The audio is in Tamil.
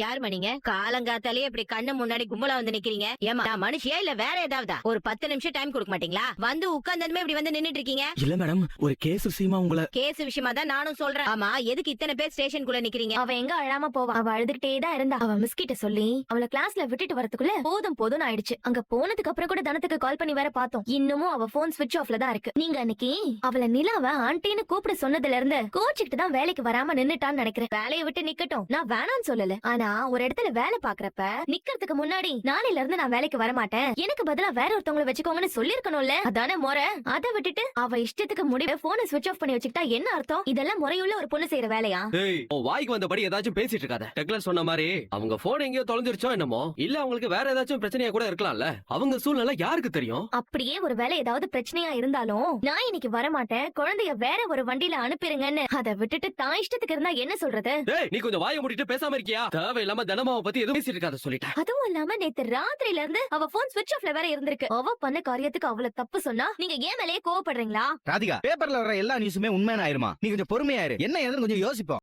யாருமா நீங்க? காலங்காத்தாலே இப்படி கண்ணு முன்னாடி கும்பலா வந்து நிக்கிறீங்க. ஏமா நான் மனுஷியா இல்ல வேற ஏதாவதா? ஒரு 10 நிமிஷம் டைம் கொடுக்க மாட்டீங்களா? வந்து உட்கார்ந்ததுமே இப்படி வந்து நின்னுட்டு இருக்கீங்க. இல்ல மேடம், ஒரு கேஸ் விஷயமா உங்களை. கேஸ் விஷயமா தான் நானும் சொல்றேன். ஆமா, எதுக்கு இத்தனை பேர் ஸ்டேஷனுக்குள்ள நிக்கிறீங்க? அவ எங்க அழாம போவா? அவ அழுதுகிட்டே தான் இருந்தா. அவ மிஸ் கிட்ட சொல்லி அவள கிளாஸ்ல விட்டுட்டு வரதுக்குள்ள போதும் போதும் ஆயிடுச்சு. அங்க போனதுக்கு அப்புறம் கூட தனத்துக்கு கால் பண்ணி வேற பார்த்தோம். இன்னமும் அவ போன் ஸ்விட்ச் ஆஃப்ல தான் இருக்கு. நீங்க அன்னைக்கு அவள நிலாவ ஆண்டின்னு கூப்பிட சொன்னதுல இருந்து கோச்சிக்கிட்டு தான் வேலைக்கு வராம நின்னுட்டான்னு நினைக்கிறேன். வேலையை விட்டு நிக்கட்டும், நான் வேணான்னு சொல்லல. ஆனா ஒரு இடத்துல வேலை பாக்குறப்ப நிக்கிறதுக்கு முன்னாடி நாளையில இருந்து நான் வேலைக்கு வர மாட்டேன், எனக்கு பதிலா வேற ஒருத்தவங்களை வச்சுக்கோங்கன்னு சொல்லிருக்கணும்ல. அதானே முறை. அதை விட்டுட்டு அவ இஷ்டத்துக்கு முடிவு போனை ஸ்விட்ச் ஆஃப் பண்ணி வச்சுக்கிட்டா என்ன அர்த்தம்? இதெல்லாம் முறையுள்ள ஒரு பொண்ணு செய்யற வேலையா? ஏய், உன் வாய்க்கு வந்தபடி ஏதாச்சும் பேசிட்டு இருக்காத. டெக்லர் சொன்ன மாதிரி அவங்க போன் எங்கேயோ தொலைஞ்சிருச்சோ என்னமோ, இல்ல அவங்களுக்கு வேற ஏதாச்சும் பிரச்சனையா கூட இருக்கலாம்ல. அவங்க சூழ்நிலை யாருக்கு தெரியும்? அப்படியே ஒரு வேலை ஏதாவது பிரச்சனையா இருந்தாலும் நான் இன்னைக்கு வர மாட்டேன், குழந்தைய வேற ஒரு வண்டியில அனுப்பிருங்கன்னு. அதை விட்டுட்டு தான் இஷ்டத்துக்கு இருந்தா என்ன சொல்றது? ஏய், நீ கொஞ்சம் வாயை மூடிட்டு பேசாம இருக்கியா? தேவையில்லாம தினமாவை பத்தி எதுவும் பேசிட்டு இருக்காத சொல்லிட்டேன். அதுவும் இல்லாம நேத்து ராத்திரில இருந்து அவ போன் ஸ்விட்ச் ஆஃப்ல வேற இருந்திருக்கு. அவ பண்ண காரியத்துக்கு அவள தப்பு சொன்னா நீங்க ஏன் மேலேயே கோவப்படுறீங்களா? ராதிகா, பேப்பர்ல வர எல்லா நியூஸுமே உண்மையான ஆயிருமா? நீ கொஞ்சம் பொறுமையா இரு. என்ன ஏதுன்னு கொஞ்சம் யோசிப்போம்.